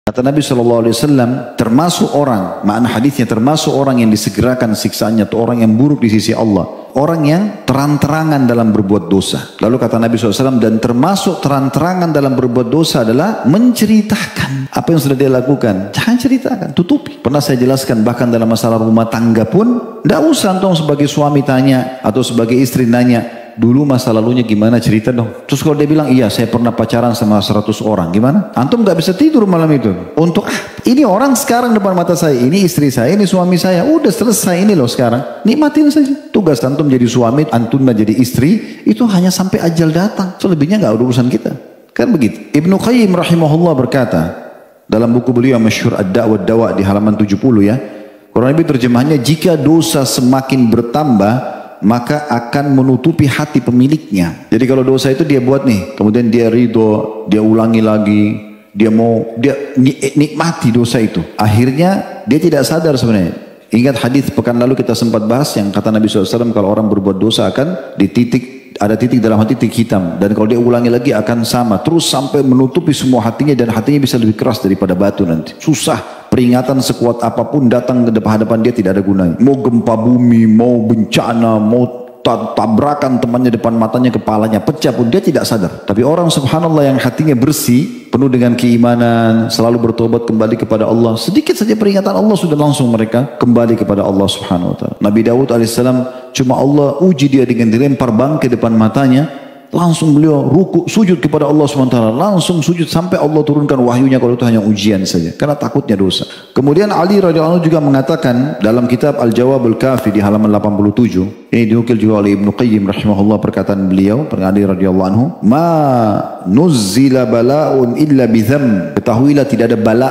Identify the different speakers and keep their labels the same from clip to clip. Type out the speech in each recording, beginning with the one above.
Speaker 1: Kata Nabi SAW, termasuk orang, makna hadisnya termasuk orang yang disegerakan siksaannya atau orang yang buruk di sisi Allah. Orang yang terang-terangan dalam berbuat dosa. Lalu kata Nabi SAW, dan termasuk terang-terangan dalam berbuat dosa adalah menceritakan apa yang sudah dia lakukan. Jangan ceritakan, tutupi. Pernah saya jelaskan bahkan dalam masalah rumah tangga pun, tidak usah antum sebagai suami tanya atau sebagai istri nanya, dulu masa lalunya gimana, cerita dong. Terus kalau dia bilang, iya saya pernah pacaran sama 100 orang, gimana? Antum gak bisa tidur malam itu. Untuk ini orang sekarang depan mata saya, ini istri saya, ini suami saya, udah selesai ini loh sekarang. Nikmatin saja. Tugas antum jadi suami, antum jadi istri, itu hanya sampai ajal datang. Selebihnya gak ada urusan kita. Kan begitu. Ibnu Qayyim rahimahullah berkata, dalam buku beliau yang masyhur Ad-Da' wad-Dawa di halaman 70 ya, kurang lebih terjemahannya, jika dosa semakin bertambah, maka akan menutupi hati pemiliknya. Jadi kalau dosa itu dia buat nih, kemudian dia ridho, dia ulangi lagi, dia nikmati dosa itu. Akhirnya dia tidak sadar sebenarnya. Ingat hadis pekan lalu kita sempat bahas yang kata Nabi SAW, kalau orang berbuat dosa akan ada titik dalam hati, titik hitam. Dan kalau dia ulangi lagi akan sama. Terus sampai menutupi semua hatinya, dan hatinya bisa lebih keras daripada batu nanti. Susah. Peringatan sekuat apapun datang ke hadapan dia tidak ada gunanya. Mau gempa bumi, mau bencana, mau tabrakan temannya depan matanya, kepalanya pecah pun dia tidak sadar. Tapi orang subhanallah yang hatinya bersih, penuh dengan keimanan, selalu bertobat kembali kepada Allah, sedikit saja peringatan Allah sudah langsung mereka kembali kepada Allah subhanahu wa ta'ala. Nabi Daud alaihissalam, cuma Allah uji dia dengan dilempar bangkai depan matanya, langsung beliau ruku, sujud kepada Allah SWT, langsung sujud sampai Allah turunkan wahyunya, kalau itu hanya ujian saja, karena takutnya dosa. Kemudian Ali radhiyallahu anhu juga mengatakan dalam kitab Al-Jawab Al-Kafi di halaman 87, ini dinukil juga oleh Ibnu Qayyim rahimahullah, perkataan beliau, perkataan Ali radhiyallahu anhu, ma nuzzila bala'un illa bidham, ketahuilah tidak ada bala,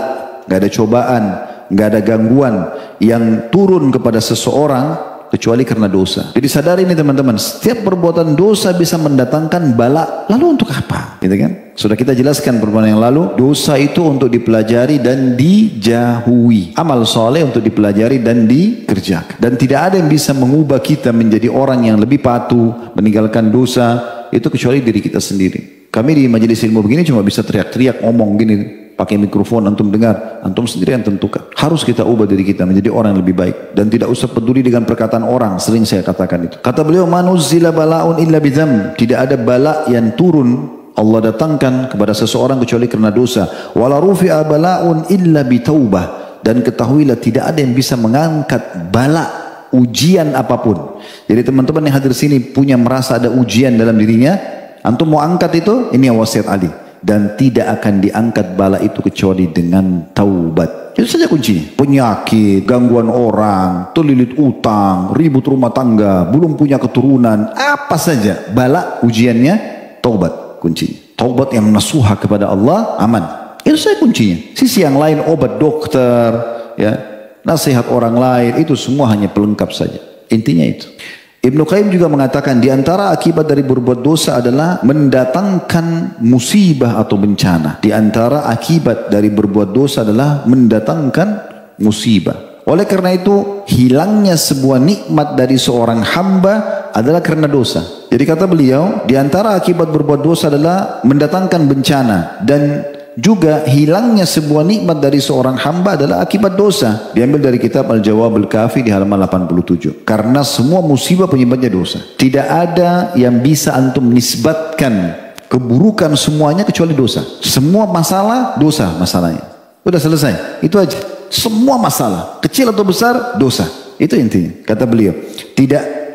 Speaker 1: tidak ada cobaan, tidak ada gangguan yang turun kepada seseorang kecuali karena dosa. Jadi sadari ini teman-teman, setiap perbuatan dosa bisa mendatangkan bala. Lalu untuk apa? Gitu kan? Sudah kita jelaskan perbuatan yang lalu, dosa itu untuk dipelajari dan dijauhi. Amal soleh untuk dipelajari dan dikerjakan. Dan tidak ada yang bisa mengubah kita menjadi orang yang lebih patuh, meninggalkan dosa, itu kecuali diri kita sendiri. Kami di majelis ilmu begini cuma bisa teriak-teriak, ngomong gini, pakai mikrofon, antum dengar, antum sendiri yang tentukan. Harus kita ubah diri kita menjadi orang yang lebih baik, dan tidak usah peduli dengan perkataan orang. Sering saya katakan itu. Kata beliau, manuzzila bala'un illa bidzam, tidak ada bala yang turun Allah datangkan kepada seseorang kecuali karena dosa. Wala rufi'a bala'un illa bitaubah, dan ketahuilah tidak ada yang bisa mengangkat bala, ujian apapun. Jadi teman-teman yang hadir sini punya merasa ada ujian dalam dirinya, antum mau angkat itu, ini wasiat Ali. Dan tidak akan diangkat bala itu kecuali dengan taubat. Itu saja kuncinya. Penyakit, gangguan orang, terlilit utang, ribut rumah tangga, belum punya keturunan, apa saja bala ujiannya, taubat kuncinya. Taubat yang nasuha kepada Allah, aman. Itu saja kuncinya. Sisi yang lain, obat dokter, ya, nasihat orang lain, itu semua hanya pelengkap saja. Intinya itu. Ibnu Qayyim juga mengatakan di antara akibat dari berbuat dosa adalah mendatangkan musibah atau bencana. Di antara akibat dari berbuat dosa adalah mendatangkan musibah. Oleh karena itu, hilangnya sebuah nikmat dari seorang hamba adalah karena dosa. Jadi kata beliau, di antara akibat berbuat dosa adalah mendatangkan bencana, dan juga hilangnya sebuah nikmat dari seorang hamba adalah akibat dosa. Diambil dari kitab Al-Jawab Al-Kafi di halaman 87. Karena semua musibah penyebabnya dosa. Tidak ada yang bisa antum nisbatkan keburukan semuanya kecuali dosa. Semua masalah dosa masalahnya. Udah selesai. Itu aja. Semua masalah, kecil atau besar, dosa. Itu intinya. Kata beliau,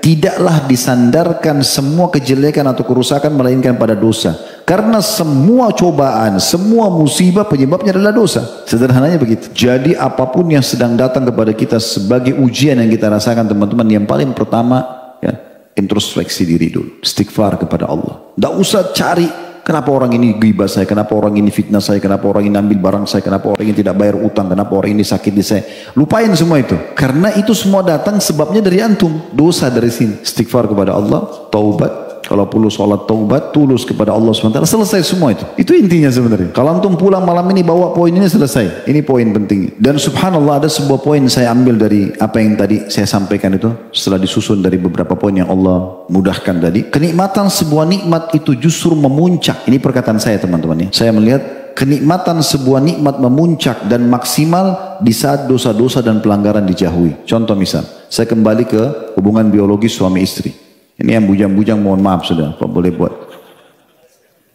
Speaker 1: tidaklah disandarkan semua kejelekan atau kerusakan melainkan pada dosa. Karena semua cobaan, semua musibah penyebabnya adalah dosa. Sederhananya begitu. Jadi apapun yang sedang datang kepada kita sebagai ujian yang kita rasakan teman-teman, yang paling pertama ya, introspeksi diri dulu. Istighfar kepada Allah. Tidak usah cari kenapa orang ini ghibah saya, kenapa orang ini fitnah saya, kenapa orang ini ambil barang saya, kenapa orang ini tidak bayar utang, kenapa orang ini sakit di saya. Lupain semua itu. Karena itu semua datang sebabnya dari antum. Dosa dari sini. Istighfar kepada Allah, taubat. Kalau perlu sholat taubat, tulus kepada Allah SWT, selesai semua itu. Itu intinya sebenarnya. Kalau antum pulang malam ini bawa poin ini, selesai. Ini poin penting. Dan subhanallah ada sebuah poin saya ambil dari apa yang tadi saya sampaikan itu, setelah disusun dari beberapa poin yang Allah mudahkan tadi. Kenikmatan sebuah nikmat itu justru memuncak. Ini perkataan saya teman-teman ya. Saya melihat kenikmatan sebuah nikmat memuncak dan maksimal di saat dosa-dosa dan pelanggaran dijauhi. Contoh misal, saya kembali ke hubungan biologis suami istri. Ini yang bujang-bujang mohon maaf sudah, Pak boleh buat.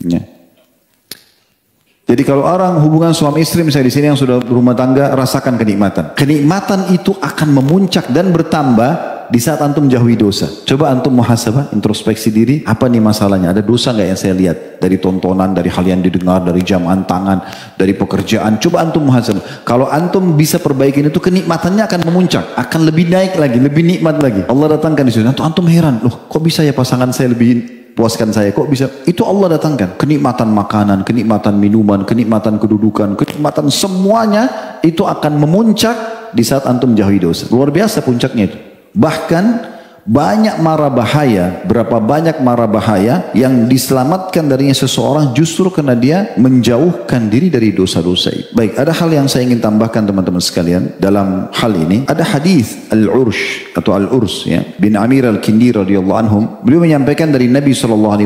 Speaker 1: Ya. Jadi kalau orang hubungan suami istri misalnya di sini yang sudah berumah tangga rasakan kenikmatan. Kenikmatan itu akan memuncak dan bertambah di saat antum jauhi dosa. Coba antum muhasabah, introspeksi diri, apa nih masalahnya? Ada dosa nggak yang saya lihat? Dari tontonan, dari hal yang didengar, dari jaman tangan, dari pekerjaan. Coba antum muhasabah. Kalau antum bisa perbaikin itu, kenikmatannya akan memuncak, akan lebih naik lagi, lebih nikmat lagi. Allah datangkan di situ. Antum heran, loh kok bisa ya pasangan saya lebih puaskan saya, kok bisa? Itu Allah datangkan. Kenikmatan makanan, kenikmatan minuman, kenikmatan kedudukan, kenikmatan semuanya itu akan memuncak di saat antum jauhi dosa. Luar biasa puncaknya itu. Bahkan banyak mara bahaya, berapa banyak mara bahaya yang diselamatkan darinya seseorang justru karena dia menjauhkan diri dari dosa-dosa itu. Baik, ada hal yang saya ingin tambahkan teman-teman sekalian dalam hal ini. Ada hadis Al-Ursh atau Al-Urs ya, bin Amir Al-Kindi radhiyallahu anhum. Beliau menyampaikan dari Nabi SAW,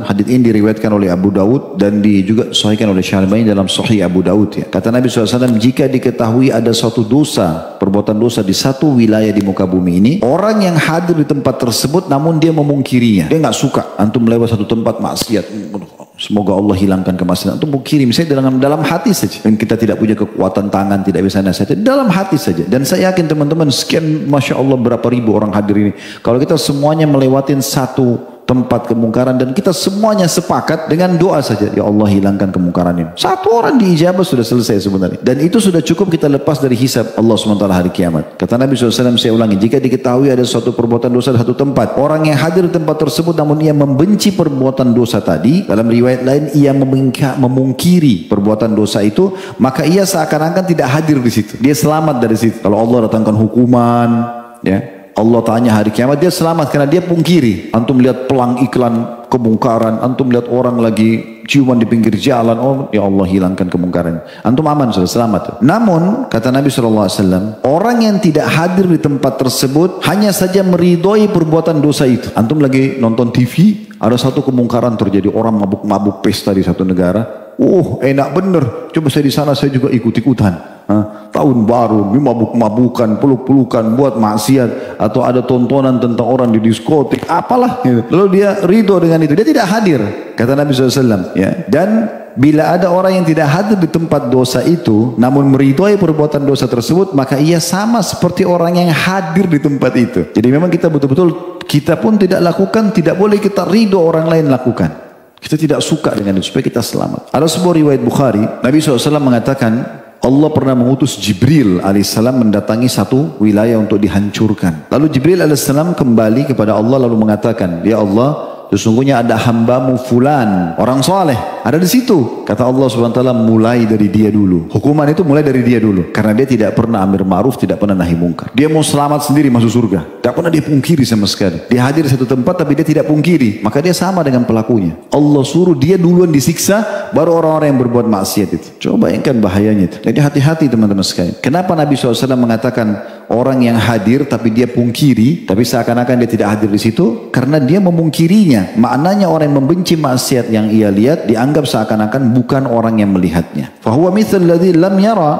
Speaker 1: hadis ini diriwayatkan oleh Abu Daud dan juga disahihkan oleh Syalbani dalam Sahih Abu Daud ya. Kata Nabi SAW, jika diketahui ada suatu dosa, perbuatan dosa di satu wilayah di muka bumi ini, orang yang hadir di tempat tersebut namun dia memungkirinya, dia nggak suka antum lewat satu tempat maksiat, semoga Allah hilangkan kemaksiatan, antum mungkiri misalnya dalam hati saja, dan kita tidak punya kekuatan tangan, tidak bisa nasihat, dalam hati saja. Dan saya yakin teman-teman sekian masya Allah berapa ribu orang hadir ini, kalau kita semuanya melewatin satu tempat kemungkaran dan kita semuanya sepakat dengan doa saja, ya Allah hilangkan kemungkaran ini, satu orang diijabah sudah selesai sebenarnya, dan itu sudah cukup kita lepas dari hisab Allah SWT hari kiamat. Kata Nabi SAW, saya ulangi, jika diketahui ada suatu perbuatan dosa di satu tempat, orang yang hadir di tempat tersebut namun ia membenci perbuatan dosa tadi, dalam riwayat lain ia memungkiri perbuatan dosa itu, maka ia seakan-akan tidak hadir di situ, dia selamat dari situ. Kalau Allah datangkan hukuman ya, Allah tanya hari kiamat, dia selamat karena dia pungkiri. Antum lihat pelang iklan kemungkaran, antum lihat orang lagi ciuman di pinggir jalan, oh ya Allah hilangkan kemungkaran, antum aman sudah selamat. Namun kata Nabi SAW, orang yang tidak hadir di tempat tersebut hanya saja meridhoi perbuatan dosa itu. Antum lagi nonton TV, ada satu kemungkaran terjadi, orang mabuk-mabuk pesta di satu negara, enak bener, coba saya di sana saya juga ikut-ikutan. Tahun baru, mabuk-mabukan, peluk-pelukan, buat maksiat, atau ada tontonan tentang orang di diskotik, apalah. Lalu dia ridho dengan itu, dia tidak hadir. Kata Nabi SAW, ya. Dan bila ada orang yang tidak hadir di tempat dosa itu, namun meridhoi perbuatan dosa tersebut, maka ia sama seperti orang yang hadir di tempat itu. Jadi memang kita betul-betul, kita pun tidak lakukan, tidak boleh kita ridho orang lain lakukan. Kita tidak suka dengan itu, supaya kita selamat. Ada sebuah riwayat Bukhari, Nabi SAW mengatakan, Allah pernah mengutus Jibril alaihissalam mendatangi satu wilayah untuk dihancurkan. Lalu Jibril alaihissalam kembali kepada Allah lalu mengatakan, ya Allah, sesungguhnya ada hambamu fulan, orang soleh, ada di situ. Kata Allah SWT, mulai dari dia dulu. Hukuman itu mulai dari dia dulu. Karena dia tidak pernah amir ma'ruf, tidak pernah nahi mungkar. Dia mau selamat sendiri masuk surga. Tak pernah dia pungkiri sama sekali. Dia hadir di satu tempat tapi dia tidak pungkiri. Maka dia sama dengan pelakunya. Allah suruh dia duluan disiksa, baru orang-orang yang berbuat maksiat itu. Coba bayangkan bahayanya itu. Jadi hati-hati teman-teman sekalian. Kenapa Nabi SAW mengatakan orang yang hadir tapi dia pungkiri, tapi seakan-akan dia tidak hadir di situ? Karena dia memungkirinya. Maknanya orang yang membenci maksiat yang ia lihat dianggap seakan-akan bukan orang yang melihatnya. Fahuwa mithal ladzi lam yara,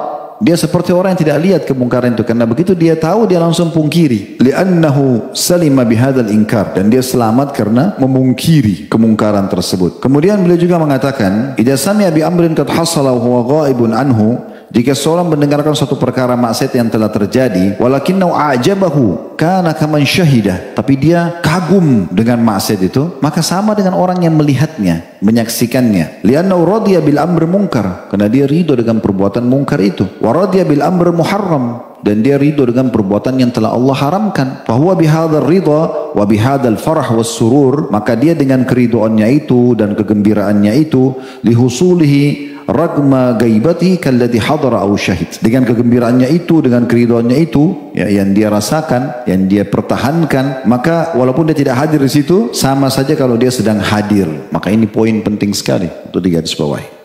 Speaker 1: dia seperti orang yang tidak lihat kemungkaran itu, karena begitu dia tahu dia langsung pungkiri. Li'annahu salima bihadzal inkar, dan dia selamat karena memungkiri kemungkaran tersebut. Kemudian beliau juga mengatakan, idza sami'a bi amrin qad hasala wa huwa ghaibun anhu, jika seorang mendengarkan suatu perkara maksiat yang telah terjadi, walakinnahu a'jabahu kana kaman syahidah, tapi dia kagum dengan maksiat itu, maka sama dengan orang yang melihatnya, menyaksikannya. Li'annahu radiya bil amr munkar, karena dia ridho dengan perbuatan mungkar itu. Wa radiya bil amr muharram, dan dia ridho dengan perbuatan yang telah Allah haramkan. Fahuwa bihadzal ridha wa bihadzal farah was surur, maka dia dengan keridhoannya itu dan kegembiraannya itu, lihusulihi ragma gaibati kalladhi hadara au syahid, dengan kegembiraannya itu, dengan keridhaannya itu ya, yang dia rasakan, yang dia pertahankan, maka walaupun dia tidak hadir di situ, sama saja kalau dia sedang hadir. Maka ini poin penting sekali untuk digarisbawahi.